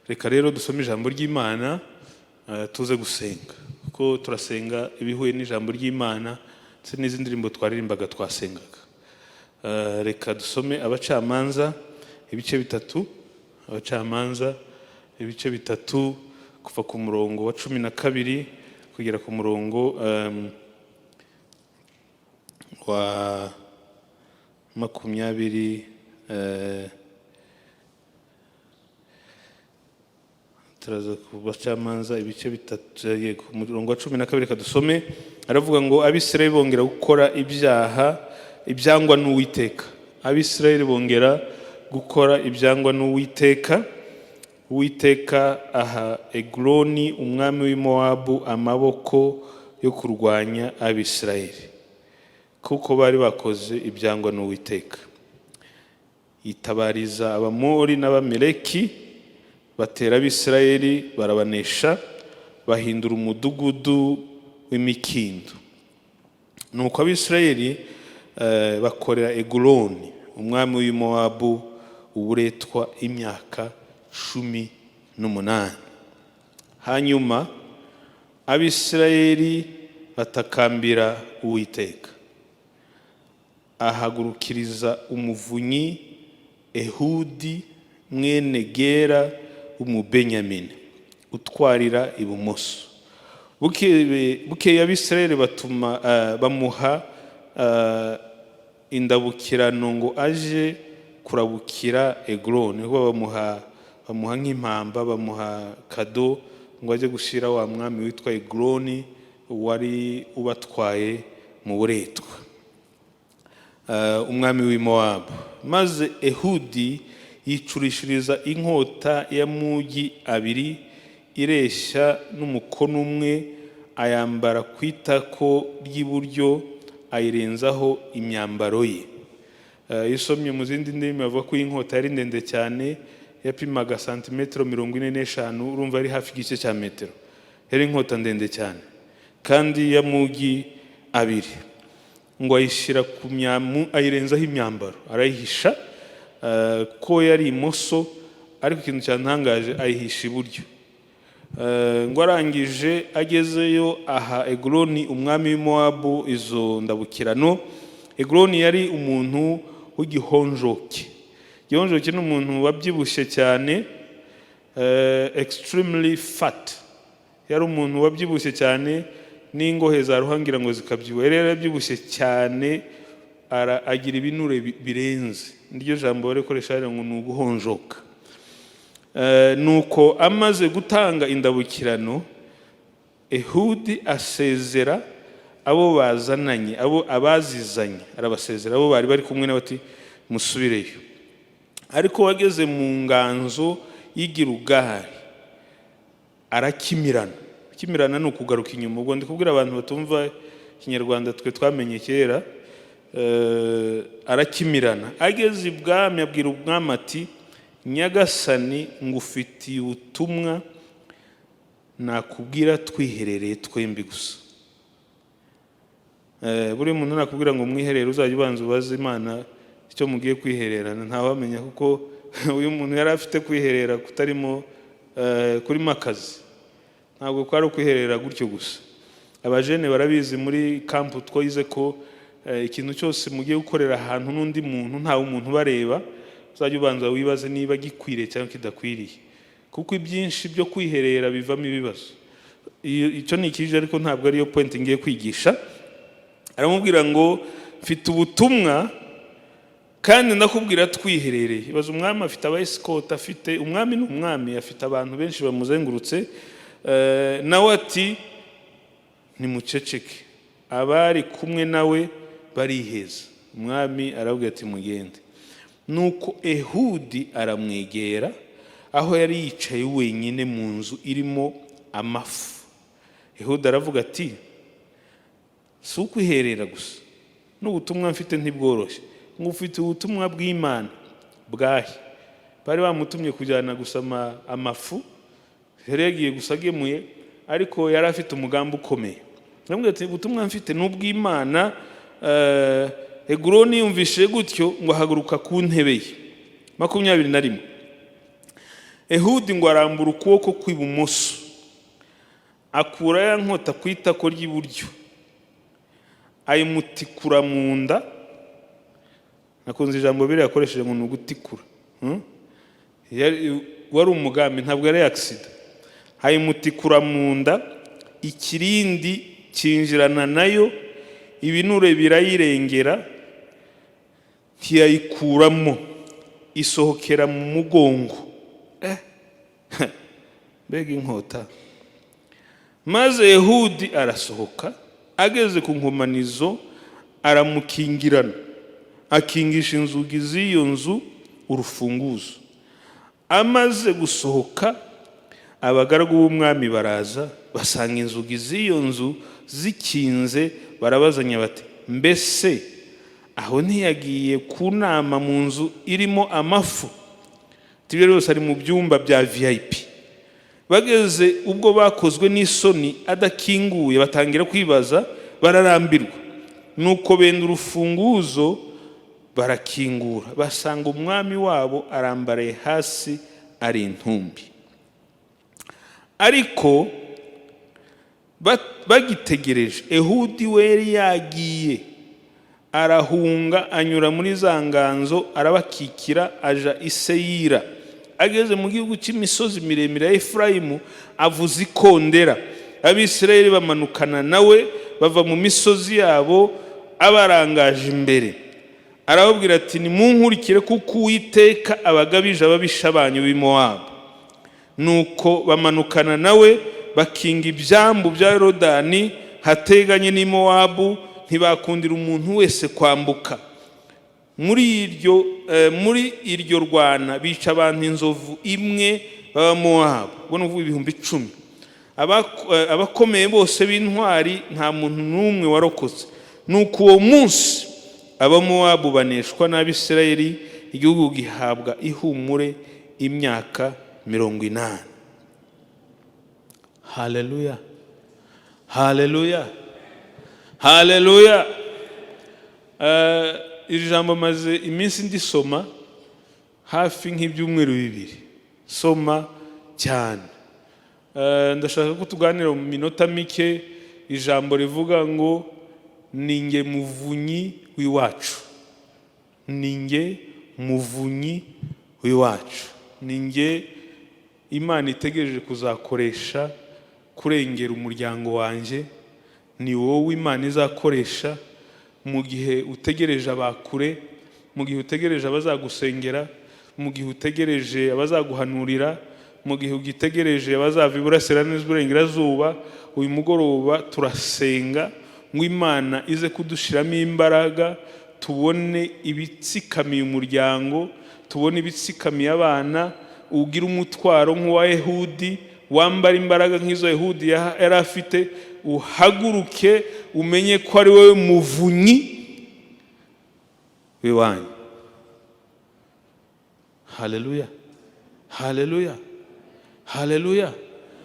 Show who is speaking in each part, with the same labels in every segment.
Speaker 1: reka rero dusome ijambo ry'Imana tuze gusenga kuko turasenga ibihuye n'ijambo ry'Imana ndetse n'izindi ndirimbo twaririmbaga twasengaga. Reka dusome Abacamanza ibice bitatu, Abacamanza ibice bitatu kuva ku murongo wa 12 kugera ku murongo wa 20. Turaza ku Bacamanza ibice bitatu ku murongo wa 12 kadusome. Aravuga ngo Abisirayeli bongera gukora ibyaha ibyangwa n'Uwiteka. Abisirayeli bongera gukora ibyangwa n'Uwiteka. Uwiteka aha Egloni umwami w'Imowabu amaboko yo kurwanya Abisirayeli kuko bari bakoze ibyangwa n'Uwiteka. Yitabariza Abamori n'Abameleki batera Abisirayeli barabanesha bahindura umudugudu w'imikindo. Nuko Abisirayeli bakorera Egloni umwami w'Imowabu uburetwa imyaka 18. Hanyuma Abisirayeli batakambira Uwiteka. Ahagurukiriza umuvunyi Ehudi mwene Gera umubenyamini utwarira ibumoso. Bukeye Abisirayeli bamuha indabukirano ngo aje kurabukira Egloni. Bamuha nk'impamba, bamuha kado ngo aje gushira wa mwami witwa Egloni wari ubatwaye mu buretwa, umwami w'Imowabu. Maze Ehudi yicurishiriza inkota ya mugi abiri ireshya n'umukono umwe, ayambara ku itako ry'iburyo ayirenzaho imyambaro ye. Isomye mu zindi ndimi avuga ko inkota yari ndende cyane, yapimaga santimetero 45, urumva ari hafi igice cya metero. Yari inkota ndende cyane kandi ya mugi abiri, ngo ayishira ku ayirenzaho imyambaro, arayihisha ko yari imoso, ariko ikintu cyantangaje ayihisha iburyo. Ngo arangije agezeyo aha Egloni umwami w'Imowabu izo ndabukirano. Egloni yari umuntu w'igihonjoke. Igihonjoke ni umuntu wabyibushye cyane, extremely fat. Yari umuntu wabyibushye cyane n'ingohe za ruhangira ngo zikabyibuha. Rero yabyibushye cyane, agira ibinure birenze. Niryo jambo barekoresha ngo ni uguhonjoka. Nuko amaze gutanga indabukirano, Ehudi asezera abo bazananye, abazizanye arabasezera, abo bari bari kumwe n'abati musubireyo. Ariko wageze mu nganzo y'Igilugari arakimirana. Kimirana ni ukugaruka inyuma. Ubwo ndikubwira abantu batumva Kinyarwanda twe twamenye kera. Arakimirana. Ageze ibwami abwira umwami ati, Nyagasani ngufitiye ubutumwa nakubwira twiherereye twembi gusa. Buri muntu nakubwira ngo mwiherere uzajya ubanza ubaze Imana icyo mugiye kwihererana, ntawamenya kuko uyu muntu yari afite kwiherera kutarimo kurimo akazi. Ntabwo kwari ukwiherera gutyo gusa. Abajene barabizi muri kampu twize ko ikintu cyose mugiye gukorera ahantu n'undi muntu ntawe umuntu bareba, uzajya ubanza wibaze niba gikwiriye cyangwa kidakwiriye, kuko ibyinshi byo kwiherera bivamo ibibazo. Icyo ni ikije, ariko ntabwo ariyo point ngiye kwigisha. Aramubwira ngo mfite ubutumwa kandi ndakubwira twiherereye. Ibaza umwami afite abaescort, afite umwami n'umwami, afite abantu benshi bamuzengurutse. Nawe ati nimuceceke, abari kumwe nawe bariheza. Umwami arabwira ati mugende. Nuko Ehudi aramwegera aho yari yicaye wenyine mu nzu irimo amafu. Ehudi aravuga ati, si ukwiherera gusa, n'ubutumwa mfite ntibworoshye. Ngufite ubutumwa bw'Imana. Bwahe? Bari bamutumye kujyana gusama amafu, yari yagiye gusa agemuye, ariko yari afite umugambi ukomeye. Aramubwira ati ubutumwa mfite n'ubw'Imana. Egloni yumvise gutyo ngo ahaguruka ku ntebe ye. 21. Ehudi ngo arambura ukuboko kw'ibumoso, akura ya nkota ku itako ry'iburyo, ayimutikura mu nda. Nakunze ijambo biri yakoresheje ngo nugutikura, wari umugambi, ntabwo yari accident. Ayimutikura mu nda, ikirindi cyinjirana nayo, ibinure birayirengera, ntiyayikuramo, isohokera mu mugongo. Mbega inkota. Maze Ehudi arasohoka, ageze ku nkomanizo aramukingirana, akingisha inzugi z'iyo nzu urufunguzo. Amaze gusohoka, abagaragu b'umwami baraza, basanga inzugi z'iyo nzu zikinze, barabazanya bati, mbese aho ntiyagiye ku nama mu nzu irimo amafu? Tibyo rwose ari mu byumba bya VIP. Bageze ubwo bakozwe n'isoni adakinguye, batangira kwibaza, bararambirwa. Nuko benda urufunguzo barakingura, basanga umwami wabo arambaraye hasi ari intumbi. Ariko bagitegereje, Ehudi we yari yagiye, arahunga anyura muri za nganzo, arabakikira aja i Seyira. Ageze mu gihugu cy'imisozi miremire ya Efurayimu, avuza ikondera. Abisirayeli bamanukana nawe, bava mu misozi yabo, abarangaje imbere. Arababwira ati, nimunkurikire kuko Uwiteka abagabije ababisha banyu b'i Mowabu. Nuko bamanukana nawe, bakinga ibyambu bya Yorodani hateganye n'i Mowabu, ntibakundira umuntu wese kwambuka. Muri iryo rwana bica abantu inzovu imwe baba Mowabu, ubwo nuvuga 10,000. Abakomeye bose b'intwari nta muntu n'umwe warokotse. Nuko uwo munsi aba Mowabu baneshwa n'Abisirayeli, igihugu gihabwa ihumure imyaka 80. Haleluya, haleluya, haleluya. Iri jambo maze iminsi ndisoma hafi nk'ibyumweru 2. Soma cyane. Ndashaka ko tuganira mu minota mike ijambo rivuga ngo ninjye muvunyi w'iwacu. Ninjye muvunyi w'iwacu. Ninjye Imana itegereje kuzakoresha kurengera umuryango wanjye. Ni wowe Imana izakoresha mu gihe utegereje abakure, mu gihe utegereje abazagusengera, mu gihe utegereje abazaguhanurira, mu gihe ugitegereje abazava iburasirazuba n'uburengerazuba. Uyu mugoroba turasenga ngo Imana ize kudushiramo imbaraga, tubone ibitsikamiye umuryango, tubone ibitsikamiye abana, ugira umutwaro nk'uwa Ehudi, wambara imbaraga nk'izo Ehudi yari afite, uhaguruke umenye ko ari wowe muvunyi w'iwanyu. Haleluya, haleluya, haleluya.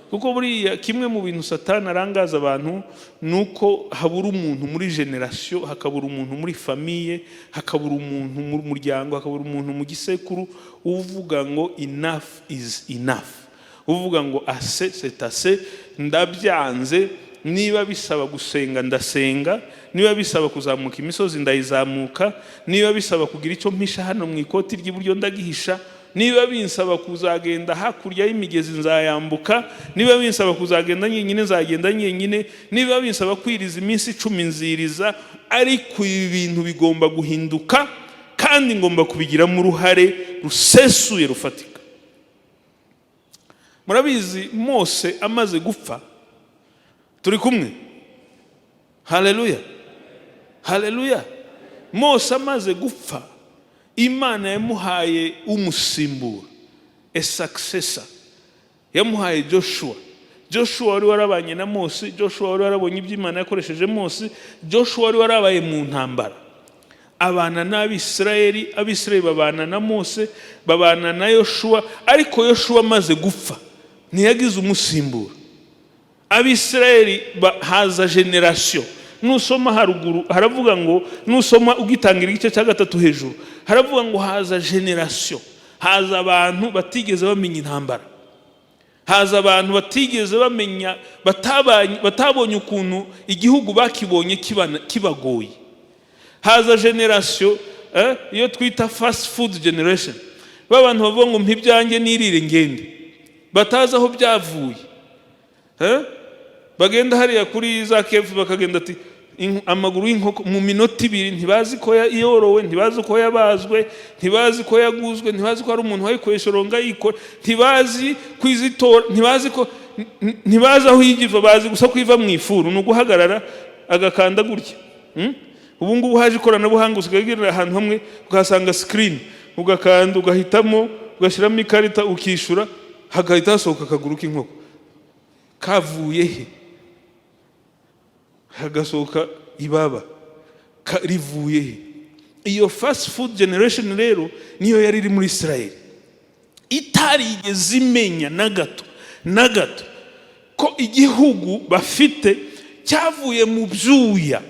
Speaker 1: Kuko buriya kimwe mu bintu Satani arangaza abantu nuko habura umuntu muri generation, hakabura umuntu muri famille, hakabura umuntu mu muryango, hakabura umuntu mu gisekuru uvuga ngo enough is enough, uvuga ngo assez c'est assez, ndabyanze. Niba bisaba gusenga ndasenga, niba bisaba kuzamuka imisozi ndayizamuka, niba bisaba kugira icyo mpisha hano mu ikoti ry'iburyo ndagihisha, niba binsaba kuzagenda hakurya y'imigezi nzayambuka, niba binsaba kuzagenda nyenyine nzagenda nyenyine, niba binsaba kwiriza iminsi 10 nziriza. Ariko ibi bintu bigomba guhinduka kandi ngomba kubigiramo uruhare rusesuye rufatika. Murabizi Mose amaze gupfa, turi kumwe. Haleluya, haleluya. Mose amaze gupfa, Imana yamuhaye umusimbura, a successor. Yamuhaye Joshua. Joshua wari warabanye na Mose, Joshua wari warabonye ibyo Imana yakoresheje Mose, Joshua wari warabaye mu ntambara. Abana n'Abisirayeli, Abisirayeli babana na Mose, babana na Yoshua. Ariko Yoshua amaze gupfa, ntiyagize umusimbura. Abisirayeli haza generation. Nusoma haruguru haravuga ngo, nusoma ugitangira igice cya 3 hejuru, haravuga ngo haza generation, haza abantu batigeze bamenya intambara, haza abantu batigeze bamenya, batabonye ukuntu igihugu bakibonye kibagoye. Haza generation iyo twita fast food generation, babantu bavuga ngo mpibyange nirire ngende, batazi aho byavuye. Bagenda hariya kuri za kefu bakagenda ati amaguru y'inkoko mu minota 2, ntibazi ko yorowe, ntibazi ko yabazwe, ntibazi ko yaguzwe, ntibazi ko ari umuntu wayikoreshoronga yikora, ntibazi kwizitora, ntibazi aho yigiva, bazi gusa kwiva mu ifuru no guhagarara agakanda gutya. Ubu ngubu haje ikoranabuhanga, usigagira ahantu hamwe ukahasanga screen, ugakanda ugahitamo, ugashiramo ikarita ukishura, hagahita hasohoka akaguru k'inkoko. Kavuye he? Hagasohoka ibaba rivuye he? Iyo fast food generation rero niyo yari iri muri Israel, itarigeze imenya na gato ko igihugu bafite cyavuye mu byuya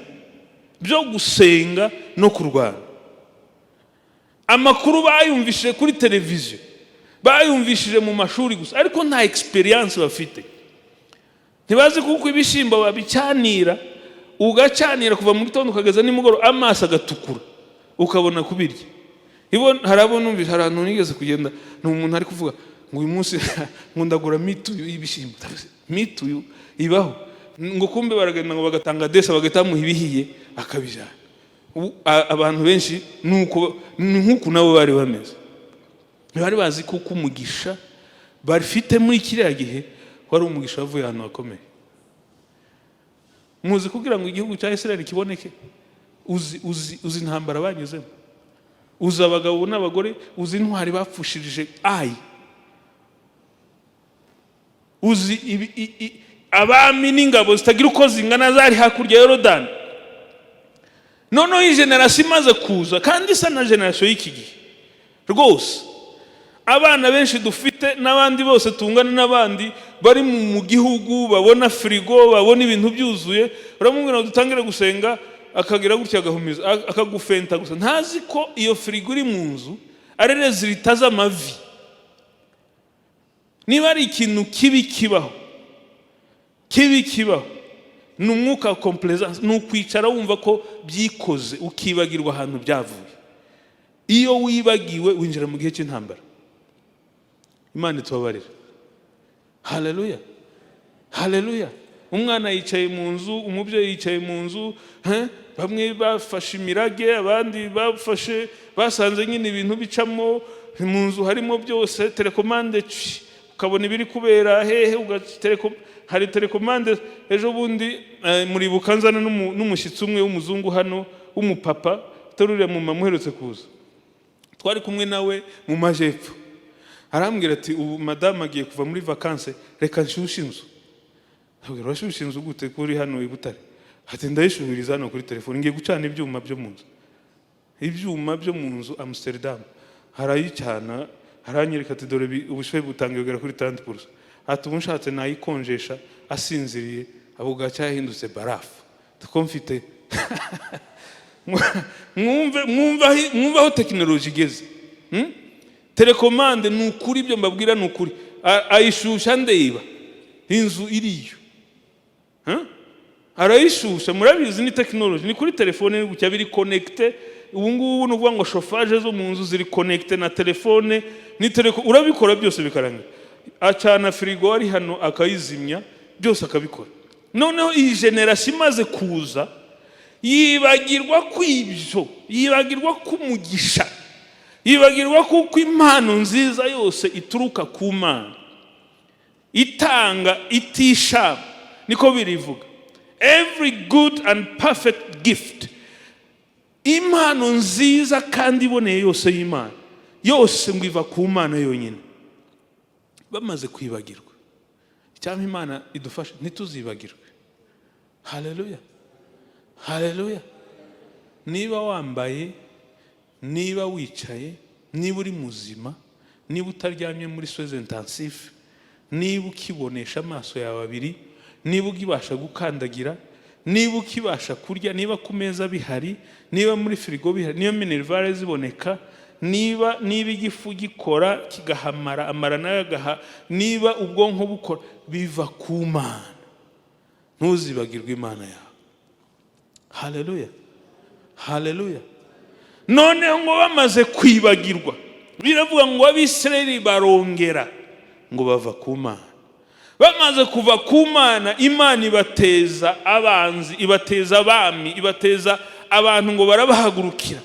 Speaker 1: byo gusenga no kurwana. Amakuru bayumvishije kuri televiziyo, bayumvishije mu mashuri gusa, ariko nta experience bafite. Ntibazi kuko ibishimba babicyanira, ugacanira kuva mu gitondo ukageza nimugoro, amaso agatukura ukabona kubirya. Harabona numvise harantu nigeze kugenda, n'umuntu ari kuvuga ngo uyu munsi nkundagura mituyu y'ibishimba. Mituyu ibaho ngo kumbe baragenda ngo bagatanga desa, bagatamuha ibihiye akabijana. Abantu benshi nuko nabo bari bameze, bari bazi kuko umugisha barifite muri kiriya gihe wari umugisha wavuye ahantu hakomeye. Muzi kugira ngo igihugu cya Israel kiboneke, uzi intambara banyuzemo, uzi abagabo n'abagore, uzi intwari bapfushirije uzi abami n'ingabo zitagira uko zingana zari hakurya ya Yorodani. Noneho iyi generation imaze kuza, kandi isa na generation y'iki gihe rwose, abana benshi dufite n'abandi bose tungana n'abandi bari mu gihugu, babona frigo, babona ibintu byuzuye, uramubwira ngo dutangire gusenga akagira gutya agahumiza akagufenta gusa, ntazi ko iyo frigo iri mu nzu ari resultat z'amavi. Niba ari ikintu kibi kibaho ni umwuka wa complaisance, ni ukwicara wumva ko byikoze ukibagirwa ahantu byavuye. Iyo wibagiwe winjira mu gihe cy'intambara. Imana itubabarira. Haleluya, haleluya. Umwana yicaye mu nzu, umubyeyi yicaye mu nzu, bamwe bafashe imirage, abandi basanze nyine ibintu bicamo mu nzu, harimo byose, telekomande, ukabona ibiri kubera hehe, hari telekomande. Ejo bundi muri Bukanzana n'umushyitsi umwe w'umuzungu hano w'umupapa utaruriye mu mama uherutse kuza, twari kumwe nawe mu majepfo. Arambwira ati ubu madame agiye kuva muri vacances, reka nshushe inzu. Ntabwo urashushe inzu gute kuri hano i Butare? Ati ndayishubiriza hano kuri telefone, ngiye gucana ibyuma byo mu nzu. Ibyuma byo mu nzu Amsterdam harayicana, haranyereka ati dore ubushoye butangirwa kuri 30%. Ati ubu nshatse nayikonjesha asinziriye, abo gacyahindutse barafu. Tukomfite mwumva aho technology igeze. Telekomande ni ukuri, ibyo mbabwira ni ukuri. Ayishusha ndeba inzu iriyo, arayishusha. Murabizi ni technology, ni kuri telefone ni gucya biri connecte. Ubu ngubu nuvuga ngo chauffage zo mu nzu ziri connecte na telefone, ni urabikora byose bikaranga. Acana frigo ari hano akayizimya, byose akabikora. Noneho iyi generation imaze kuza yibagirwa kw'ibyo, yibagirwa kumugisha, yibagirwa kuko impano nziza yose ituruka ku Mana, itanga itisha. Niko birivuga, every good and perfect gift, impano nziza kandi iboneye yose y'Imana, yose ngo iva ku Mana yonyine. Bamaze kwibagirwa, cyangwa Imana idufasha ntituzibagirwe. Haleluya, haleluya. Niba wambaye, niba wicaye, niba uri muzima, niba utaryamye muri soins intensifs, niba ukibonesha amaso yawe abiri, niba ukibasha gukandagira, niba ukibasha kurya, niba ku meza bihari, niba muri frigo bihari, niba minervare ziboneka, niba igifu gikora kigahamara amara nayo agaha, niba ubwonko bukora, biva ku Mana. Ntuzibagirwe Imana yawe. Haleluya, haleluya. Noneho ngo bamaze kwibagirwa, biravuga ngo Abisirayeli barongera ngo bava ku Mana. Bamaze kuva ku Mana, Imana ibateza abanzi, ibateza abami, ibateza abantu ngo barabahagurukira.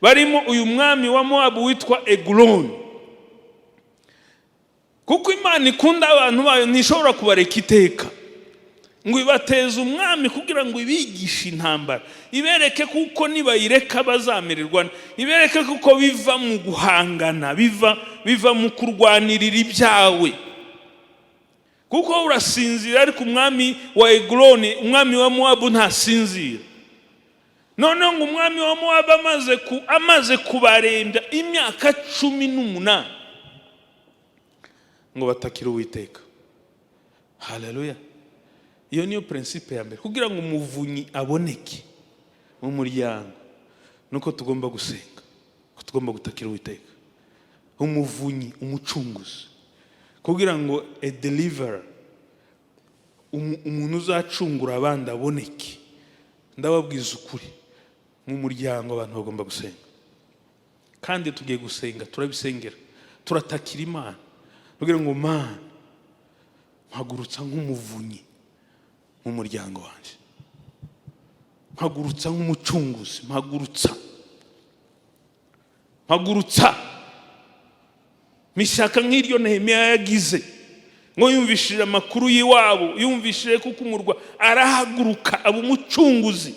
Speaker 1: Barimo uyu mwami wa Moabu witwa Egloni. Kuko Imana ikunda abantu bayo, ntishobora kubareka iteka. Ngo ibateze umwami kugira ngo ibigishe intambara, ibereke kuko nibayireka bazamererwa, ibereke kuko biva mu guhangana, biva mu kurwanirira ibyawe. Kuko urasinzira, ariko umwami wa Egloni, umwami wa Moabu ntasinzira. Noneho ngo umwami wa Moabu amaze kubarembya imyaka 18, ngo batakira Uwiteka. Haleluya. Iyo niyo principe ya mbere, kugira ngo umuvunyi aboneke mu muryango, nuko tugomba gusenga, ko tugomba gutakira Uwiteka. Umuvunyi, umucunguzi, kugira ngo a deliverer, umuntu uzacungura abandi aboneke. Ndababwiza ukuri, mu muryango abantu bagomba gusenga. Kandi tugiye gusenga, turabisengera, turatakira Imana, kugira ngo Mana mpagurutsa nk'umuvunyi mu muryango wanje, mpagurutsa nk'umucunguzi, mpagurutsa mishaka nk'iryo Nehemiya yagize, ngo yumvishije amakuru y'iwabo, yumvishije kuko umurwa, arahaguruka aba umucunguzi.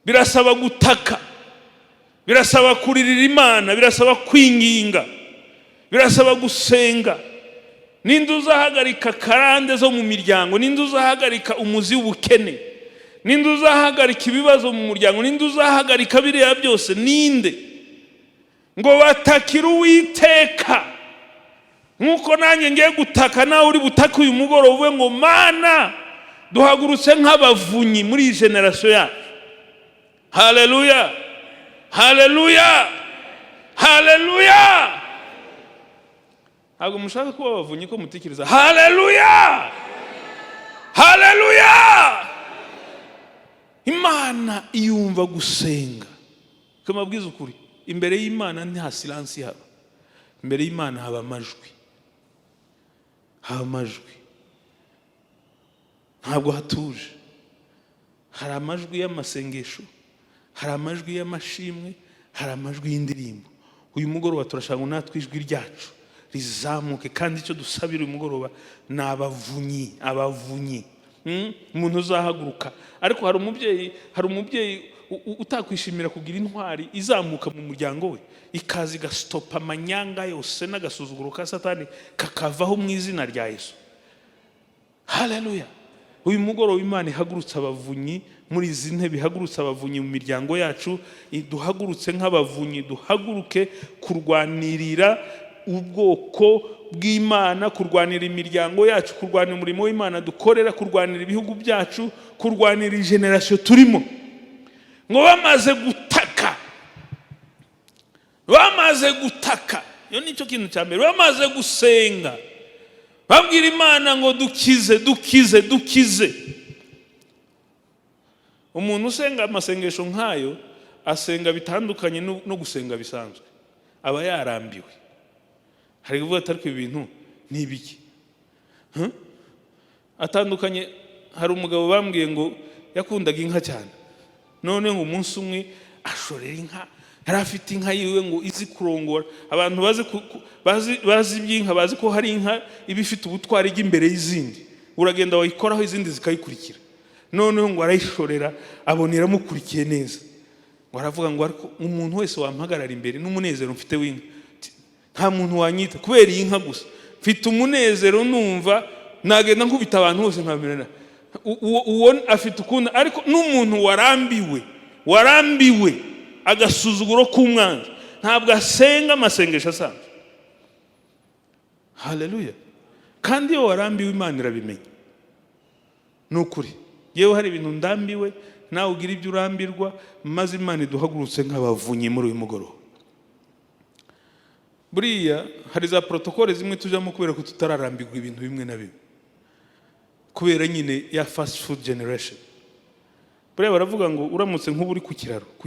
Speaker 1: Birasaba gutaka, birasaba kuririra Imana, birasaba kwinginga, birasaba gusenga. Ninde uzahagarika karande zo mu miryango? Ninde uzahagarika umuzi w'ubukene? Ninde uzahagarika ibibazo mu muryango? Ninde uzahagarika biriya byose? Ninde? Ngo batakira Uwiteka. Nkuko nanjye ngiye gutaka, nawe uri butaka uyu mugoroba, uvuge ngo Mana duhagurutse nk'abavunyi muri iyi generation yacu. Haleluya, haleluya, haleluya. Ntabwo mushaka kuba abavunyi ko mutikiriza haleluya, haleluya. Imana iyumva gusenga. Kamabwiza ukuri, imbere y'Imana nta silence haba. Imbere y'Imana haba amajwi, haba amajwi. Ntabwo hatuje. Hari amajwi y'amasengesho, hari amajwi y'amashimwe, hari amajwi y'indirimbo. Uyu mugoroba turashaka ngo natwe ijwi ryacu rizamuke, kandi icyo dusabira uyu mugoroba ni abavunyi. Umuntu uzahaguruka. Ariko hari umubyeyi utakwishimira kugira intwari izamuka mu muryango we, ikazi gastopa amanyanga yose n'agasuzuguro ka Satani kakavaho mu izina rya Yesu. Haleluya. Uyu mugoroba Imana ihagurutse abavunyi muri izi ntebe, ihagurutse abavunyi mu miryango yacu, duhagurutse nk'abavunyi, duhaguruke kurwanirira ubwoko bw'Imana, kurwanira imiryango yacu, kurwanira umurimo w'Imana dukorera, kurwanira ibihugu byacu, kurwanira generation turimo. Ngo bamaze gutaka, iyo nicyo kintu cya mbere. Bamaze gusenga, babwira Imana ngo dukize. Umuntu usenga amasengesho nk'ayo, asenga bitandukanye no gusenga bisanzwe, aba yarambiwe. Hari kuvuga ati ariko ibintu ni ibiki? Atandukanye. Hari umugabo bambwiye ngo yakundaga inka cyane, none ngo umunsi umwe ashorera inka. Yari afite inka yiwe ngo izi kurongora. Abantu bazi iby'inka bazi ko hari inka iba ifite ubutwari imbere y'izindi, uragenda wayikoraho izindi zikayikurikira. Noneho ngo arayishorera, abona iramukurikiye neza. Ngo aravuga ngo ariko umuntu wese wampagarara imbere n'umunezero mfite w'inka, nta muntu wanyita kubera iyi nka gusa. Mfite umunezero, numva nagenda nkubita abantu bose nkamerera. Uwo afite ukunda. Ariko n'umuntu warambiwe agasuzuguro k'umwanzi, ntabwo asenga amasengesho asanzwe. Haleluya. Kandi iyo warambiwe Imana irabimenya. Nukuri yewe hari ibintu ndambiwe, nawe ugira ibyo urambirwa, maze Imana iduhagurutse nk'abavunyi muri uyu mugoroba. buriya hari za protokole zimwe tujamo kubera ko tutararambirwa ibintu bimwe na bimwe, kubera nyine ya fast food generation. Buriya baravuga ngo uramutse nk'ubu uri ku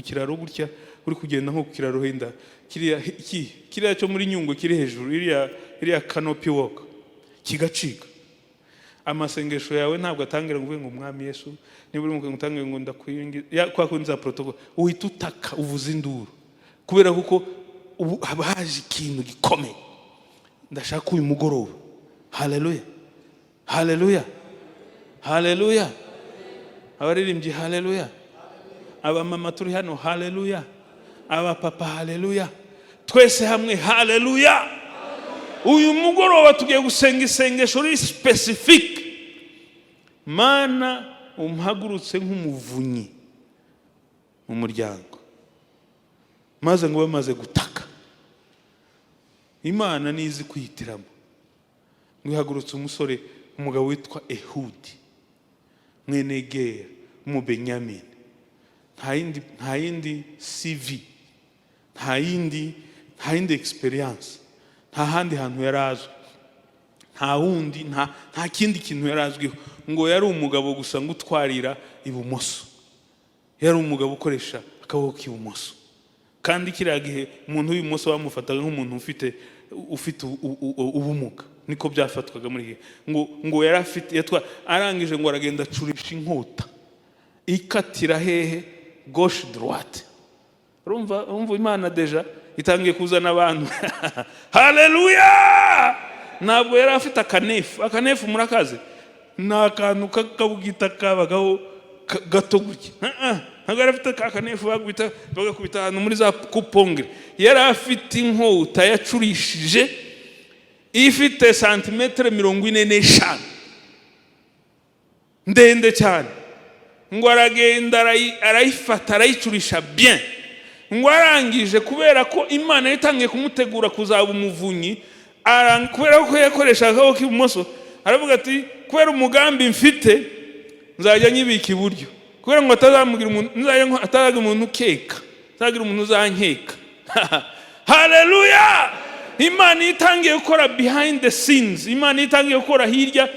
Speaker 1: kiraro gutya, uri kugenda nko ku kiraro henda kiriya cyo muri Nyungwe kiri hejuru, iriya canopy walk kigacika, amasengesho yawe ntabwo atangira ngo umwami Yesu, niba uri mu gutangira ngo ndakwingiza kwa kundi za protocol, uhita utaka uvuza induru, kubera kuko ubu habaje ikintu gikomeye. Ndashaka uyu mugoroba, haleluya haleluya haleluya, abaririmbyi haleluya, abamama turi hano haleluya, abapapa haleluya, twese hamwe haleluya. Uyu mugoroba tugiye gusenga isengesho ri specific. Mana umhagurutse nk'umuvunyi mu muryango, maze ngo bamaze gutaka, Imana nizi kwihitiramo. Ngo ihagurutse umusore, umugabo witwa Ehudi mwene Gera mu Benyamini. Nta yindi CV, nta yindi experience, nta handi hantu yarazwe, nta wundi, nta kindi kintu yarazwiho. Ngo yari umugabo gusa ngo utwarira ibumoso, yari umugabo ukoresha akaboko k'ibumoso. Kandi kiriya gihe umuntu w'ibumoso bamufataga nk'umuntu ufite ubumuga, niko byafatwaga muri gihe. Ngo yari afite arangije ngo aragenda acurisha inkota ikatira hehe, gauche droite. Urumva Imana deja itangiye kuzana abantu. Haleluya! Ntabwo yari afite akanefu murakaze, nta kantu kakabugita kabagaho gato gutya. Ntabwo yari afite akanefu bagakubita ahantu muri za kupongere. Yari afite inkota yacurishije ifite santimetero 45 ndende cyane. Ngo aragenda arayifata arayicurisha bien. Ngo arangije, kubera ko Imana yatangiye kumutegura kuzaba umuvunyi, kubera ko yakoresha akaboko k'ibumoso, aravuga ati kubera umugambi mfite nzajya nyibika iburyo, kubera ngo atazagira umuntu ukeka, atazagira umuntu uzankeka. Haleluya! Imana itangiye gukora behind the scenes, Imana itangiye gukora hirya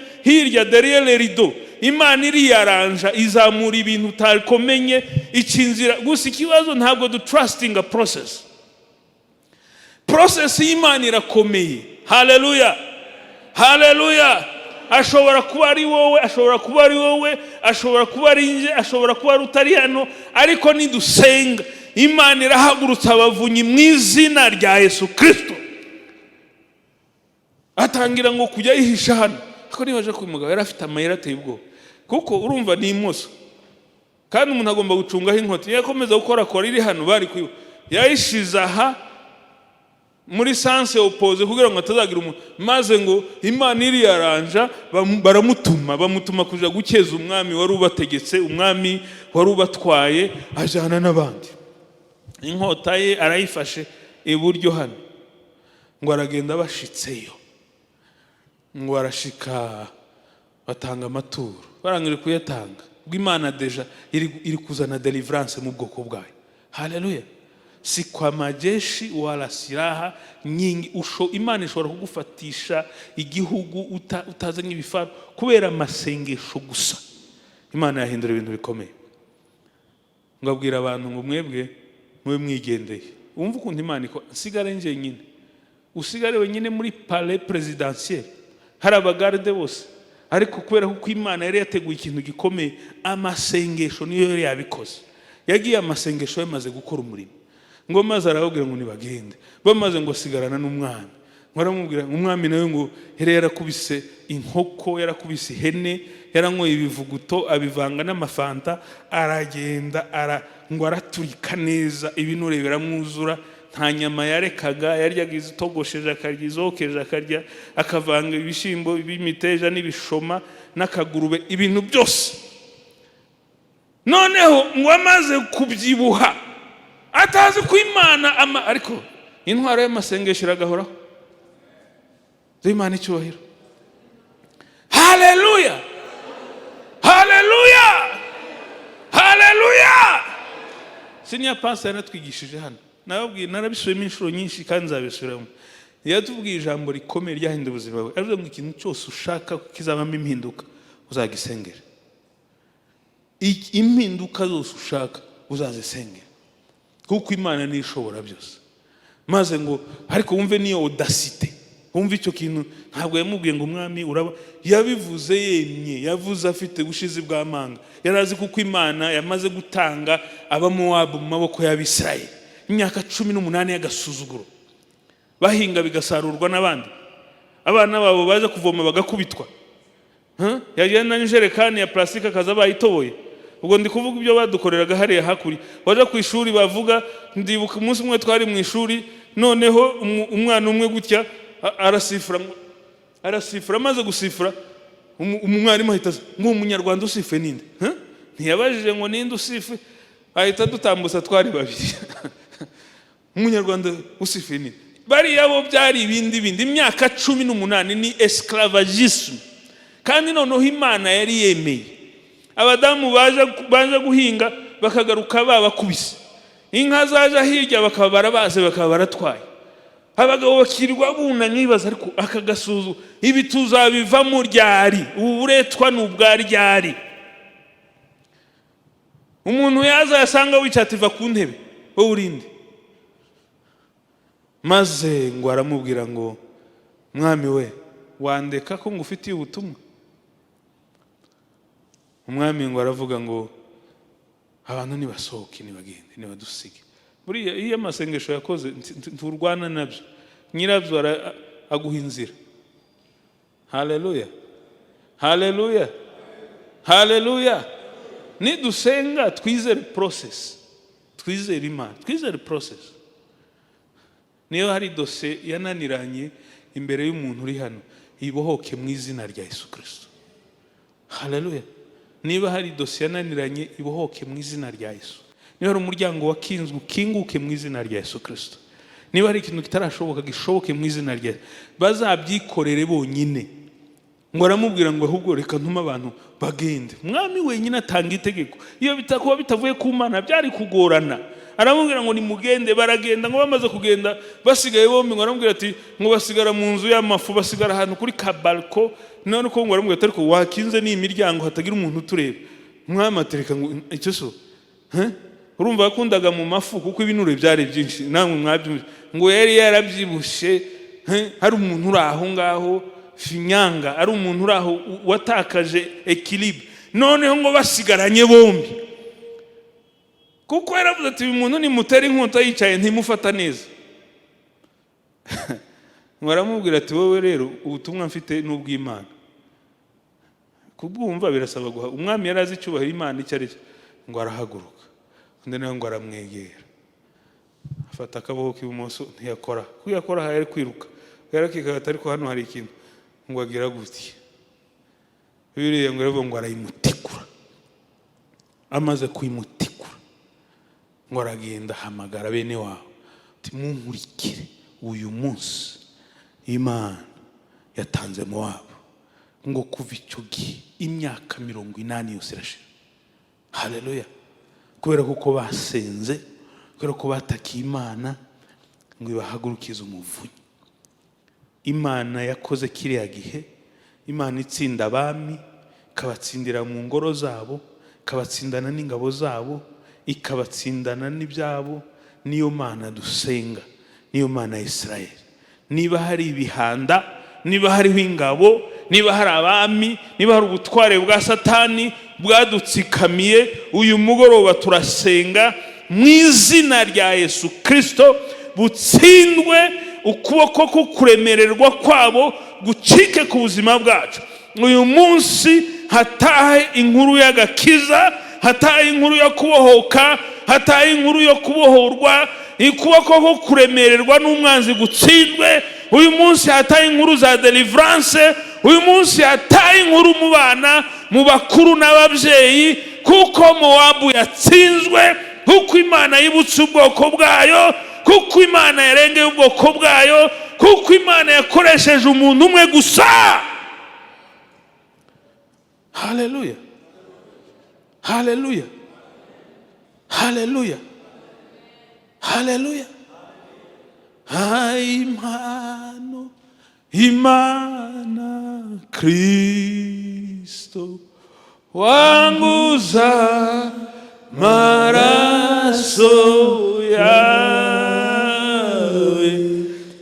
Speaker 1: derrière les rideaux. Imana iriyaranja izamura ibintu utakomenye ikinzira. Gusa ikibazo ntabwo du trusting a process y'Imana irakomeye. Haleluya haleluya. Ashobora kuba ari wowe, ashobora kuba ari wowe, ashobora kuba ari nje, ashobora kuba ari utari hano, ariko nidusenga Imana irahagurutsa abavunyi mu izina rya Yesu Kristo. Atangira ngo kujya yihisha hano, ariko nibaje ko umugabo yari afite amayira ateye ubwoba, kuko urumva ni imoso kandi umuntu agomba gucungaho inkota. Yakomeza gukora iri hano, bari yayishize aha muri sanse opposé kugira ngo atazagira umuntu. Maze ngo Imana iriyaranja, bamutuma kuja gukeza umwami wari ubategetse, umwami wari ubatwaye ajana n'abandi. Inkota ye arayifashe iburyo hano, ngo aragenda bashitseyo. Ngo arashika batanga amaturo, barangije kuyatanga. Ubwo Imana deja iri kuzana deliverance mu bwoko bwayo. Haleluya! Si kwa majeshi wala silaha nyingi. Imana ishobora kugufatisha igihugu utazanye ibifaru kubera amasengesho gusa. Imana yahindura ibintu bikomeye. Ngabwira abantu ngo mwebwe mwe mwigendeye. Umva ukuntu Imana iko nsigare nje nyine. Usigare wenyine muri palais présidentiel. Hari abagarde bose, ariko kubera ko Imana yari yateguye ikintu gikomeye, amasengesho niyo yari yabikoze. Yagiye amasengesho yamaze gukora umurimo. Ngo maze arababwira ngo nibagende, bamaze ngo sigarana n'umwami. Baramubwira umwami nawe ngo yarakubise inkoko, yarakubise ihene, yaranyoye ibivuguto abivanga n'amafanta, aragenda ngo araturika neza, ibinure biramwuzura. Nta nyama yarekaga, yaryaga izitogosheje akarya, izokeje akarya, akavanga ibishimbo bimiteja n'ibishoma n'akagurube, ibintu byose. Noneho ngo amaze kubyibuha, atazi ko Imana ariko intwaro y'amasengesho iragahoraho. Imana icyubahiro. Haleluya haleluya haleluya. Senior pastor yaratwigishije hano nababwiye narabisubiyemo inshuro nyinshi kandi nzabisubiramo. Yatubwiye ijambo rikomeye ryahinduye ubuzima bwawe. Avuga ngo ikintu cyose ushaka kizabamo impinduka uzagisengera. Impinduka zose ushaka uzazisengera, kuko Imana ni ishobora byose. Maze ngo ariko wumve niyo audacité, wumve icyo kintu. Ntabwo yamubwiye ngo umwami uraba, yabivuze yemye, yavuze afite ubushizi bw'amanga. Yarazi kuko Imana yamaze gutanga abamowabu mu maboko y'Abisirayeli imyaka 18 y'agasuzuguro, bahinga bigasarurwa n'abandi, abana babo baje kuvoma bagakubitwa. Yajyana n'injerekani ya plastique akaza bayitoboye. Ubwo ndi kuvuga ibyo badukoreraga hariya hakuri. Waje ku ishuri bavuga, ndibuka umunsi umwe twari mu ishuri, noneho umwana umwe gutya arasifura, amaze gusifura umwarimu ahita ngo umunyarwanda usife ninde? Ntiyabajije ngo ninde usife, ahita dutambutsa twari babiri. Umunyarwanda usife ninde? Bariya bo byari ibindi imyaka 18 ni esclavagisme. Kandi noneho Imana yari yemeye. Abadamu baje guhinga bakagaruka babakubise, inka zaje hirya bakaba barabaze bakaba baratwaye, abagabo bakirirwa bunamye bibaza ariko akagasuzu ibi tuzabivamo ryari? Ubu buretwa n'ubwa ryari? Umuntu yaza yasanga wicativa ku ntebe wowe urinde. Maze ngo aramubwira ngo mwami we wandeka ko ngufitiye ubutumwa? Umwami ngo aravuga ngo abantu nibasohoke nibagende nibadusige. Buriya iyo amasengesho yakoze nturwana nabyo, nyirabyo aguha inzira. Haleluya, haleluya, haleluya. Nidusenga twizere process, twizere Imana, twizere process. Niyo hari dosiye yananiranye imbere y'umuntu uri hano, ibohoke mu izina rya Yesu Kristo. Haleluya. Niba hari dosiye yananiranye ibohoke mu izina rya Yesu. Niba hari umuryango wakinzwe ukinguke mu izina rya Yesu Kristo. Niba hari ikintu kitarashoboka gishoboke mu izina rya Yesu. Bazabyikorere bonyine. Ngo aramubwira ngo ahubwo reka ntuma abantu bagende. Mwami wenyine atanga itegeko. Iyo bitakuba bitavuye ku Mana byari kugorana. Aramubwira ngo nimugende, baragenda. Ngo bamaze kugenda basigaye bombi, ngo aramubwira ati ngo basigara mu nzu y'amafu, basigara ahantu kuri kabalko. None ko ngo aramubwira ati ariko wakinze ni imiryango hatagira umuntu utureba. Mwami atereka ngo icyo so urumva yakundaga mu mafu kuko ibinure byari byinshi, namwe mwabyumva. Ngo yari yarabyibushe, hari umuntu uri aho ngaho finyanga, ari umuntu uri aho watakaje equilibre. Noneho ngo basigaranye bombi, kuko yaravuze ati uyu muntu nimutera inkota yicaye ntimufata neza. Ngo aramubwira ati wowe rero ubutumwa mfite n'ubw'Imana. Kubwumva birasaba guha. Umwami yarazi icyubahiro Imana icyo ari cyo. Ngo arahaguruka, undi nawe ngo aramwegera, afata akaboko k'ibumoso ntiyakora. Kuyakora hari kwiruka, yarakikata ariko hano hari ikintu. Ngo agira gutya, Bibiliya ngo aravuga ngo arayimutikura. Amaze kuyimutikura ngo aragenda hamagara bene wabo ati munkurikire, uyu munsi Imana yatanze Mowabu. Ngo kuva icyo gihe imyaka 80 yose irashira. Haleluya. Kubera kuko basenze, kubera ko batakiye Imana ngo ibahagurukize umuvunyi. Imana yakoze kiriya gihe, Imana itsinda abami, ikabatsindira mu ngoro zabo, ikabatsindana n'ingabo zabo, ikabatsindana n'ibyabo. Niyo Mana dusenga, niyo Mana ya Israeli. Niba hari ibihanda, niba hariho ingabo, niba hari abami, niba hari ubutware bwa Satani bwadutsikamiye, uyu mugoroba turasenga mu izina rya Yesu Kristo butsindwe, ukuboko ko kuremererwa kwabo gucike ku buzima bwacu. Uyu munsi hatahe inkuru y'agakiza, hatahe inkuru yo kubohoka, hatahe inkuru yo kubohorwa, ukuboko ko kuremererwa n'umwanzi gutsindwe. Uyu munsi hatahe inkuru za deliverance, uyu munsi hatahe inkuru mu bana, mu bakuru n'ababyeyi, kuko Mowabu yatsinzwe, kuko Imana yibutse ubwoko bwayo, kuko Imana yarengeye ubwoko bwayo, kuko Imana yakoresheje umuntu umwe gusa. Haleluya, haleluya, haleluya, Haleluya. Impano Imana Kristo wanguza maraso yawe